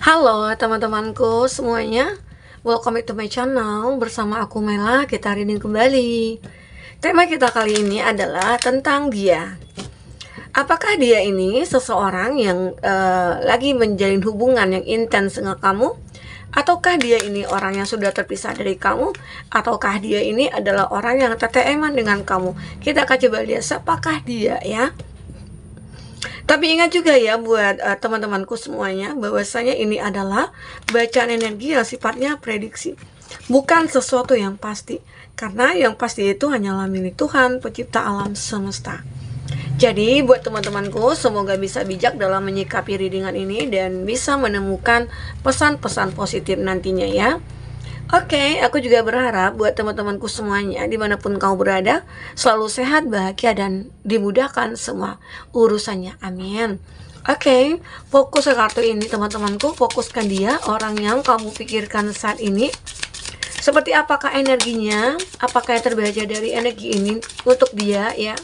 Halo teman-temanku semuanya, welcome back to my channel. Bersama aku Mela, kita reading kembali. Tema kita kali ini adalah tentang dia. Apakah dia ini seseorang yang lagi menjalin hubungan yang intens dengan kamu? Ataukah dia ini orang yang sudah terpisah dari kamu? Ataukah dia ini adalah orang yang TTM-an dengan kamu? Kita akan coba lihat siapakah dia ya. Tapi ingat juga ya buat teman-temanku semuanya, bahwasanya ini adalah bacaan energi yang sifatnya prediksi, bukan sesuatu yang pasti. Karena yang pasti itu hanyalah milik Tuhan, pencipta alam semesta. Jadi buat teman-temanku, semoga bisa bijak dalam menyikapi readingan ini dan bisa menemukan pesan-pesan positif nantinya ya. Oke, aku juga berharap buat teman-temanku semuanya, dimanapun kau berada, selalu sehat, bahagia, dan dimudahkan semua urusannya. Amin. Oke, fokus ke kartu ini teman-temanku. Fokuskan dia, orang yang kamu pikirkan saat ini. Seperti apakah energinya? Apakah yang terbaca dari energi ini untuk dia ya?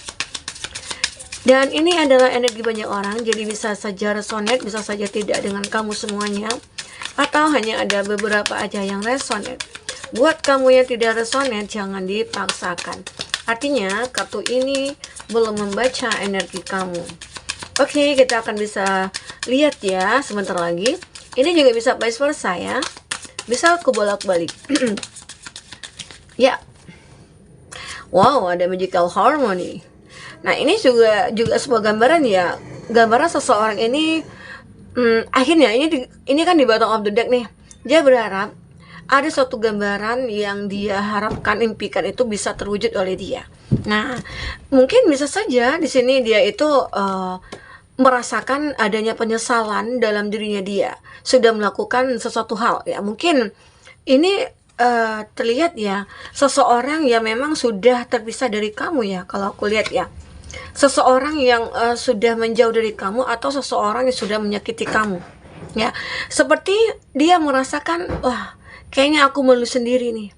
Dan ini adalah energi banyak orang, jadi bisa saja resonate, bisa saja tidak dengan kamu semuanya, atau hanya ada beberapa aja yang resonate. Buat kamu yang tidak resonate, jangan dipaksakan. Artinya kartu ini belum membaca energi kamu. Oke, kita akan bisa lihat ya sebentar lagi. Ini juga bisa vice versa ya, bisa aku bolak-balik. Ya, wow, ada magical harmony. Nah, ini juga sebuah gambaran ya, gambaran seseorang ini akhirnya ini kan di bottom of the deck nih. Dia berharap ada suatu gambaran yang dia harapkan, impikan itu bisa terwujud oleh dia. Nah, mungkin bisa saja di sini dia itu merasakan adanya penyesalan dalam dirinya, dia sudah melakukan sesuatu hal ya. Mungkin ini terlihat ya, seseorang yang memang sudah terpisah dari kamu ya, kalau aku lihat ya. Seseorang yang sudah menjauh dari kamu, atau seseorang yang sudah menyakiti kamu ya. Seperti dia merasakan, wah kayaknya aku malu sendiri nih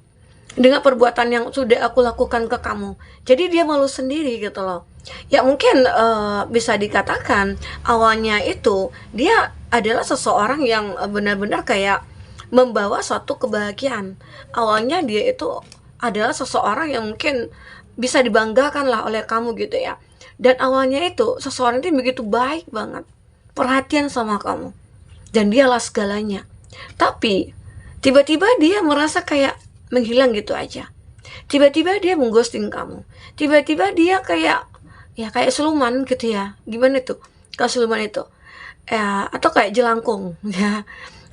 dengan perbuatan yang sudah aku lakukan ke kamu. Jadi dia malu sendiri gitu loh ya. Mungkin bisa dikatakan awalnya itu dia adalah seseorang yang benar-benar kayak membawa suatu kebahagiaan. Awalnya dia itu adalah seseorang yang mungkin bisa dibanggakan lah oleh kamu gitu ya. Dan awalnya itu seseorang itu begitu baik banget, perhatian sama kamu, dan dialah segalanya. Tapi tiba-tiba dia merasa kayak menghilang gitu aja. Tiba-tiba dia mengghosting kamu. Tiba-tiba dia kayak siluman gitu ya. Gimana tuh kalau siluman itu ya, atau kayak jelangkung ya.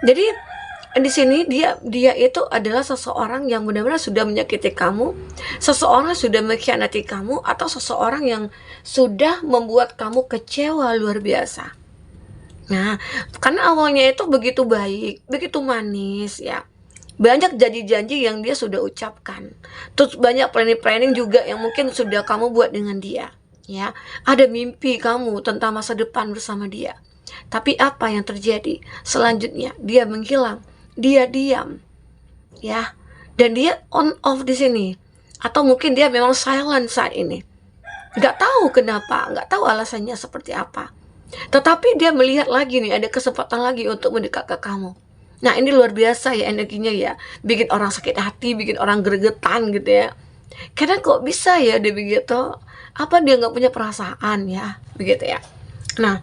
Jadi di sini dia itu adalah seseorang yang benar-benar sudah menyakiti kamu, seseorang sudah mengkhianati kamu, atau seseorang yang sudah membuat kamu kecewa luar biasa. Nah, karena awalnya itu begitu baik, begitu manis ya. Banyak janji-janji yang dia sudah ucapkan. Terus banyak planning-planning juga yang mungkin sudah kamu buat dengan dia ya. Ada mimpi kamu tentang masa depan bersama dia. Tapi apa yang terjadi? Selanjutnya dia menghilang. Dia diam ya, dan dia on off di sini, atau mungkin dia memang silent saat ini. Nggak tahu kenapa, nggak tahu alasannya seperti apa. Tetapi dia melihat lagi nih, ada kesempatan lagi untuk mendekat ke kamu. Nah, ini luar biasa ya energinya ya, bikin orang sakit hati, bikin orang gregetan gitu ya. Karena kok bisa ya dia begitu? Apa dia nggak punya perasaan ya, begitu ya. Nah,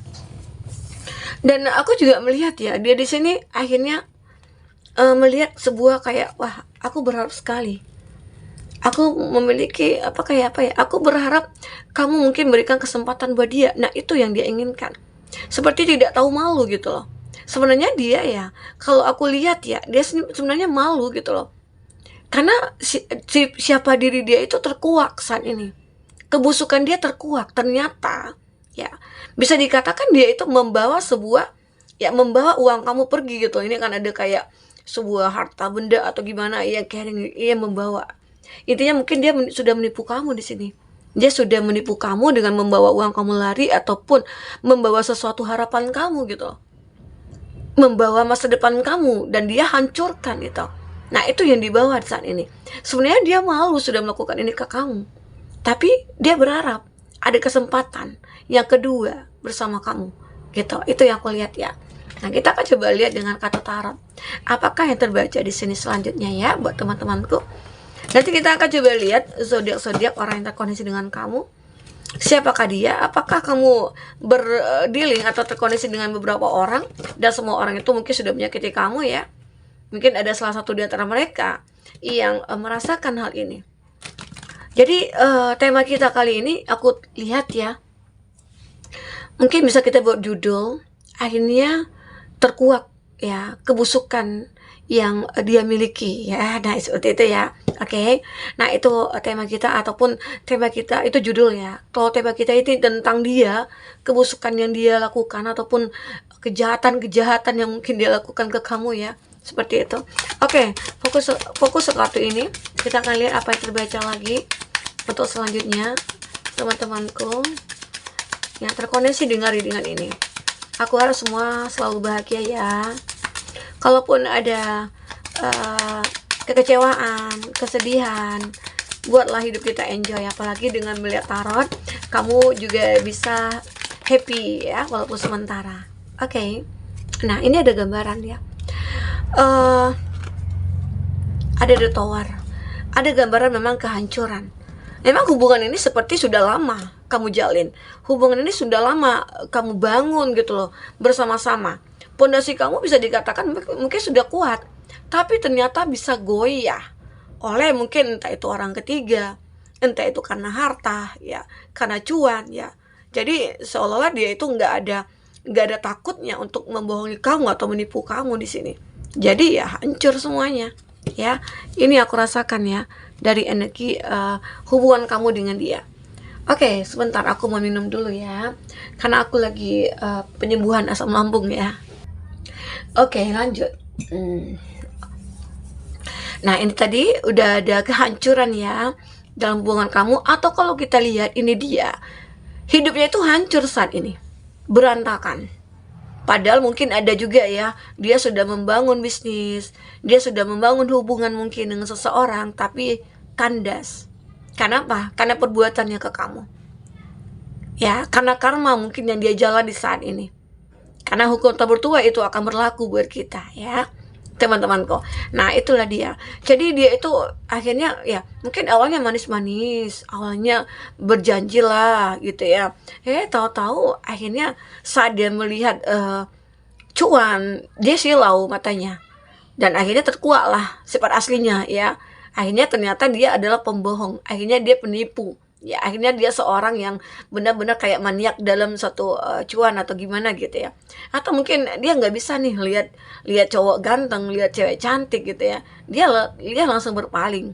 dan aku juga melihat ya, dia di sini akhirnya melihat sebuah kayak, wah aku berharap sekali aku memiliki apa ya, aku berharap kamu mungkin berikan kesempatan buat dia. Nah, itu yang dia inginkan, seperti tidak tahu malu gitu loh. Sebenarnya dia ya, kalau aku lihat ya, dia sebenarnya malu gitu loh, karena siapa diri dia itu terkuak saat ini, kebusukan dia terkuak. Ternyata ya, bisa dikatakan dia itu membawa membawa uang kamu pergi gitu. Ini kan ada kayak sebuah harta benda atau gimana yang carrying, yang membawa. Intinya mungkin dia sudah menipu kamu di sini. Dia sudah menipu kamu dengan membawa uang kamu lari, ataupun membawa sesuatu harapan kamu gitu, membawa masa depan kamu, dan dia hancurkan itu. Nah, itu yang dibawa saat ini. Sebenarnya dia malu sudah melakukan ini ke kamu, tapi dia berharap ada kesempatan yang kedua bersama kamu gitu. Itu yang aku lihat ya. Nah, kita akan coba lihat dengan kartu tarot. Apakah yang terbaca di sini selanjutnya ya buat teman-temanku. Nanti kita akan coba lihat zodiak-zodiak orang yang terkoneksi dengan kamu. Siapakah dia? Apakah kamu berdealing atau terkoneksi dengan beberapa orang dan semua orang itu mungkin sudah menyakiti kamu ya? Mungkin ada salah satu di antara mereka yang merasakan hal ini. Jadi tema kita kali ini aku lihat ya, mungkin bisa kita buat judul akhirnya terkuak ya kebusukan yang dia miliki ya. Nah, seperti itu ya. Oke. Nah, itu tema kita ataupun tema kita itu judul ya. Kalau tema kita itu tentang dia, kebusukan yang dia lakukan ataupun kejahatan-kejahatan yang mungkin dia lakukan ke kamu ya. Seperti itu. Oke, fokus ke kartu ini. Kita akan lihat apa yang terbaca lagi untuk selanjutnya, teman-temanku yang terkoneksi dengan readingan ini. Aku harap semua selalu bahagia ya. Kalaupun ada kekecewaan, kesedihan, buatlah hidup kita enjoy. Apalagi dengan melihat tarot, kamu juga bisa happy ya, walaupun sementara. Oke. Nah, ini ada gambaran ya. Ada The Tower. Ada gambaran memang kehancuran. Memang hubungan ini seperti sudah lama kamu jalin. Hubungan ini sudah lama kamu bangun gitu loh, bersama-sama. Pondasi kamu bisa dikatakan mungkin sudah kuat, tapi ternyata bisa goyah oleh mungkin entah itu orang ketiga, entah itu karena harta ya, karena cuan ya. Jadi seolah-olah dia itu nggak ada takutnya untuk membohongi kamu atau menipu kamu di sini. Jadi ya hancur semuanya ya. Ini aku rasakan ya dari energi hubungan kamu dengan dia. Oke, sebentar aku mau minum dulu ya, karena aku lagi penyembuhan asam lambung ya. Oke, lanjut. Nah, ini tadi udah ada kehancuran ya dalam hubungan kamu. Atau kalau kita lihat ini dia, hidupnya itu hancur saat ini, berantakan. Padahal mungkin ada juga ya, dia sudah membangun bisnis, dia sudah membangun hubungan mungkin dengan seseorang, tapi kandas. Karena apa? Karena perbuatannya ke kamu. Ya, karena karma mungkin yang dia jalan di saat ini. Karena hukum tak bertuah itu akan berlaku buat kita ya, teman-temanku. Nah, itulah dia. Jadi dia itu akhirnya ya mungkin awalnya manis-manis, awalnya berjanji lah gitu ya. Tahu-tahu akhirnya saat dia melihat cuan, dia silau matanya. Dan akhirnya terkuak lah sifat aslinya ya. Akhirnya ternyata dia adalah pembohong. Akhirnya dia penipu. Ya, akhirnya dia seorang yang benar-benar kayak maniak dalam satu cuan atau gimana gitu ya. Atau mungkin dia nggak bisa nih lihat cowok ganteng, lihat cewek cantik gitu ya. Dia langsung berpaling.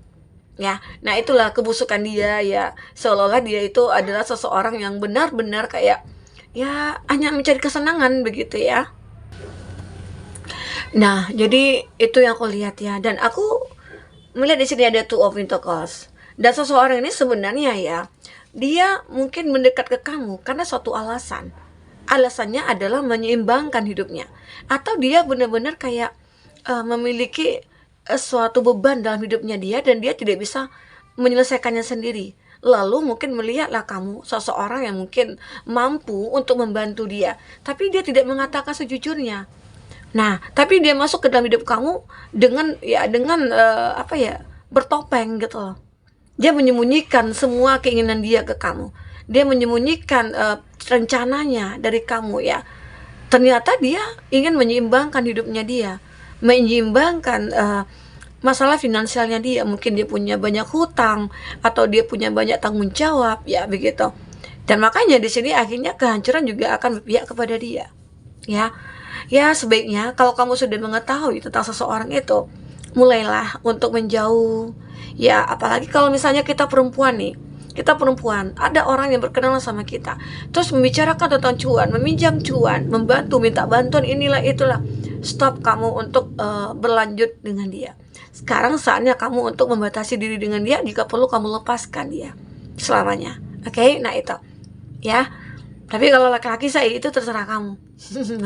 Ya, nah itulah kebusukan dia ya. Seolah-olah dia itu adalah seseorang yang benar-benar kayak ya hanya mencari kesenangan begitu ya. Nah, jadi itu yang aku lihat ya. Dan aku melihat di sini ada Two of Pentacles. Dan seseorang ini sebenarnya ya, dia mungkin mendekat ke kamu karena suatu alasan. Alasannya adalah menyeimbangkan hidupnya. Atau dia benar-benar kayak memiliki suatu beban dalam hidupnya dia dan dia tidak bisa menyelesaikannya sendiri. Lalu mungkin melihatlah kamu seseorang yang mungkin mampu untuk membantu dia. Tapi dia tidak mengatakan sejujurnya. Nah, tapi dia masuk ke dalam hidup kamu dengan bertopeng gitu loh. Dia menyembunyikan semua keinginan dia ke kamu. Dia menyembunyikan rencananya dari kamu ya. Ternyata dia ingin menyeimbangkan hidupnya dia. Menyeimbangkan masalah finansialnya dia. Mungkin dia punya banyak hutang atau dia punya banyak tanggung jawab ya begitu. Dan makanya di sini akhirnya kehancuran juga akan berpihak kepada dia. Ya sebaiknya kalau kamu sudah mengetahui tentang seseorang itu, mulailah untuk menjauh. Ya, apalagi kalau misalnya kita perempuan nih. Kita perempuan, ada orang yang berkenalan sama kita, terus membicarakan tentang cuan, meminjam cuan, membantu, minta bantuan inilah itulah. Stop kamu untuk berlanjut dengan dia. Sekarang saatnya kamu untuk membatasi diri dengan dia. Jika perlu kamu lepaskan dia selamanya. Oke, nah itu ya. Tapi kalau laki-laki saya itu terserah kamu.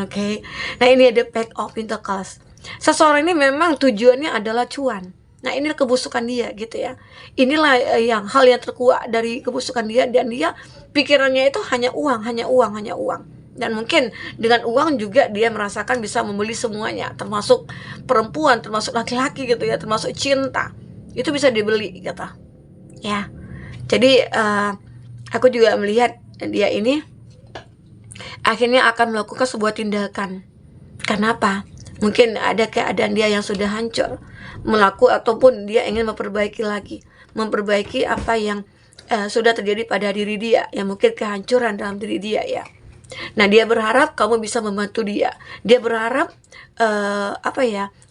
Oke. Nah, ini ada Page of Pentacles. Seseorang ini memang tujuannya adalah cuan. Nah, inilah kebusukan dia gitu ya. Inilah hal yang terkuak dari kebusukan dia, dan dia pikirannya itu hanya uang, hanya uang, hanya uang. Dan mungkin dengan uang juga dia merasakan bisa membeli semuanya, termasuk perempuan, termasuk laki-laki gitu ya, termasuk cinta. Itu bisa dibeli gitu. Ya. Jadi aku juga melihat dia ini akhirnya akan melakukan sebuah tindakan. Kenapa? Mungkin ada keadaan dia yang sudah hancur, ataupun dia ingin memperbaiki lagi, memperbaiki apa yang sudah terjadi pada diri dia, yang mungkin kehancuran dalam diri dia ya. Nah, dia berharap kamu bisa membantu dia. Dia berharap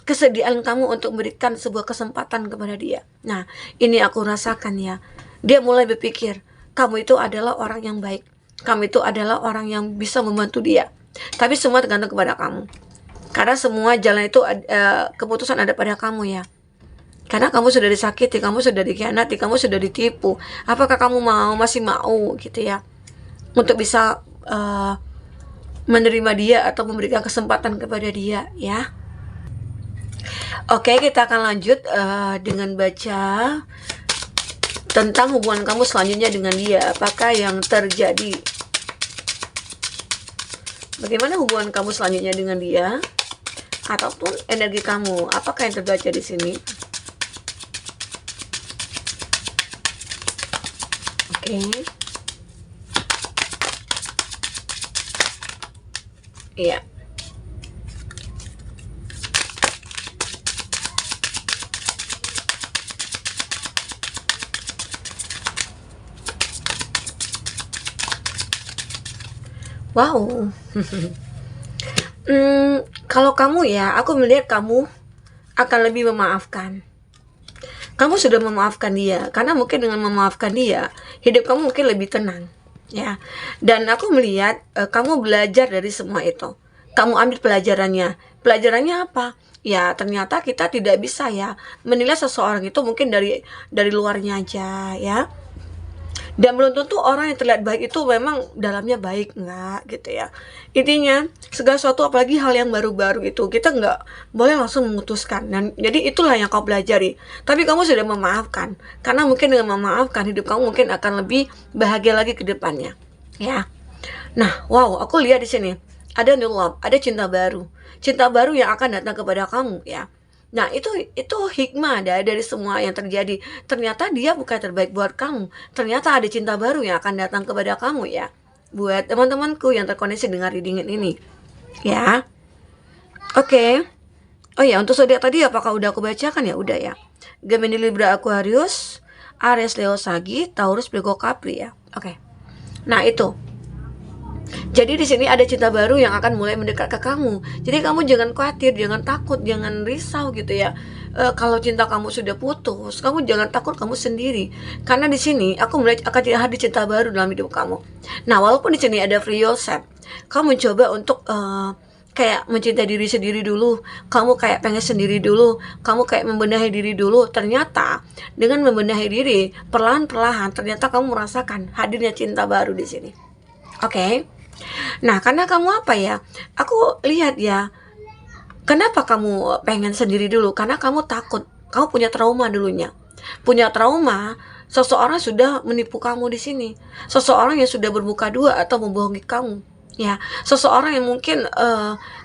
kesediaan kamu untuk memberikan sebuah kesempatan kepada dia. Nah, ini aku rasakan ya. Dia mulai berpikir, kamu itu adalah orang yang baik. Kamu itu adalah orang yang bisa membantu dia. Tapi semua tergantung kepada kamu. Karena semua jalan itu keputusan ada pada kamu ya. Karena kamu sudah disakiti, kamu sudah dikhianati, kamu sudah ditipu. Apakah kamu masih mau gitu ya, untuk bisa menerima dia atau memberikan kesempatan kepada dia ya. Oke, kita akan lanjut dengan baca tentang hubungan kamu selanjutnya dengan dia. Apakah yang terjadi? Bagaimana hubungan kamu selanjutnya dengan dia? Ataupun energi kamu, apakah yang terbaca di sini? Oke. Iya. Wow. Kalau kamu ya, aku melihat kamu akan lebih memaafkan. Kamu sudah memaafkan dia, karena mungkin dengan memaafkan dia, hidup kamu mungkin lebih tenang. Ya, dan aku melihat kamu belajar dari semua itu. Kamu ambil pelajarannya. Pelajarannya apa? Ya, ternyata kita tidak bisa ya menilai seseorang itu mungkin dari luarnya aja ya. Dan belum tentu orang yang terlihat baik itu memang dalamnya baik, enggak gitu ya. Intinya segala sesuatu, apalagi hal yang baru-baru itu, kita enggak boleh langsung memutuskan. Dan jadi itulah yang kau pelajari. Tapi kamu sudah memaafkan, karena mungkin dengan memaafkan hidup kamu mungkin akan lebih bahagia lagi ke depannya ya. Nah, wow, aku lihat di sini ada new love, ada cinta baru yang akan datang kepada kamu ya. Nah, itu hikmah dari semua yang terjadi. Ternyata dia bukan terbaik buat kamu. Ternyata ada cinta baru yang akan datang kepada kamu ya. Buat teman-temanku yang terkoneksi dengan reading ini. Ya. Oke. Oh ya, untuk zodiak tadi apakah udah aku bacakan ya? Udah ya. Gemini, Libra, Aquarius, Aries, Leo, Sagi, Taurus, Virgo, Capri ya. Oke. Nah, itu. Jadi di sini ada cinta baru yang akan mulai mendekat ke kamu. Jadi kamu jangan khawatir, jangan takut, jangan risau gitu ya. Kalau cinta kamu sudah putus, kamu jangan takut kamu sendiri. Karena di sini aku melihat akan hadir cinta baru dalam hidup kamu. Nah, walaupun di sini ada free yourself, kamu mencoba untuk kayak mencintai diri sendiri dulu. Kamu kayak pengen sendiri dulu. Kamu kayak membenahi diri dulu. Ternyata dengan membenahi diri perlahan-perlahan, ternyata kamu merasakan hadirnya cinta baru di sini. Oke. Nah, karena kamu apa ya? Aku lihat ya, kenapa kamu pengen sendiri dulu? Karena kamu takut, kamu punya trauma dulunya. Punya trauma, seseorang sudah menipu kamu di sini. Seseorang yang sudah bermuka dua atau membohongi kamu. Ya, seseorang yang mungkin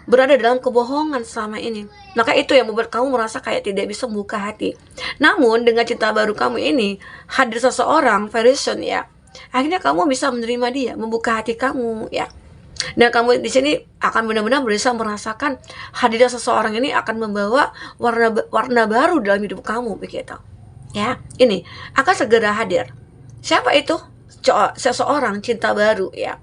berada dalam kebohongan selama ini. Maka itu yang membuat kamu merasa kayak tidak bisa membuka hati. Namun dengan cinta baru kamu ini, hadir seseorang very soon ya. Akhirnya kamu bisa menerima dia, membuka hati kamu ya. Dan kamu di sini akan benar-benar bisa merasakan hadirnya seseorang ini akan membawa warna baru dalam hidup kamu begitu. Ya, ini akan segera hadir. Siapa itu? Seseorang cinta baru ya.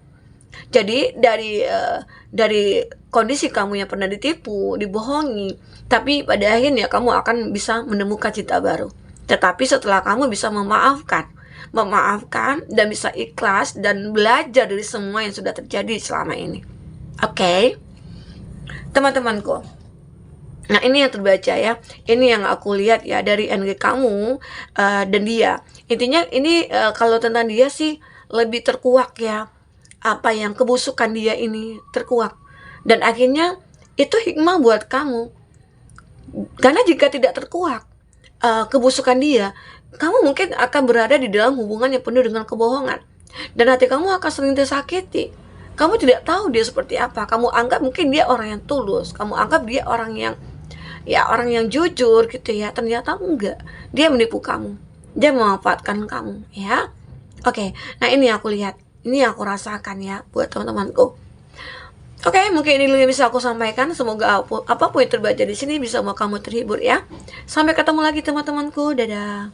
Jadi dari kondisi kamu yang pernah ditipu, dibohongi, tapi pada akhirnya kamu akan bisa menemukan cinta baru. Tetapi setelah kamu bisa memaafkan dan bisa ikhlas dan belajar dari semua yang sudah terjadi selama ini. Oke. Teman-temanku. Nah, ini yang terbaca ya. Ini yang aku lihat ya dari energi kamu dan dia. Intinya ini kalau tentang dia sih lebih terkuak ya. Apa yang kebusukan dia ini terkuak. Dan akhirnya itu hikmah buat kamu. Karena jika tidak terkuak kebusukan dia, kamu mungkin akan berada di dalam hubungan yang penuh dengan kebohongan. Dan hati kamu akan sering tersakiti. Kamu tidak tahu dia seperti apa. Kamu anggap mungkin dia orang yang tulus, kamu anggap dia orang yang orang yang jujur gitu ya. Ternyata enggak. Dia menipu kamu. Dia memanfaatkan kamu ya. Oke, nah ini aku lihat, ini aku rasakan ya buat teman-temanku. Oke, mungkin ini dulu yang bisa aku sampaikan. Semoga apapun yang terbaca di sini bisa membuat kamu terhibur ya. Sampai ketemu lagi teman-temanku. Dadah.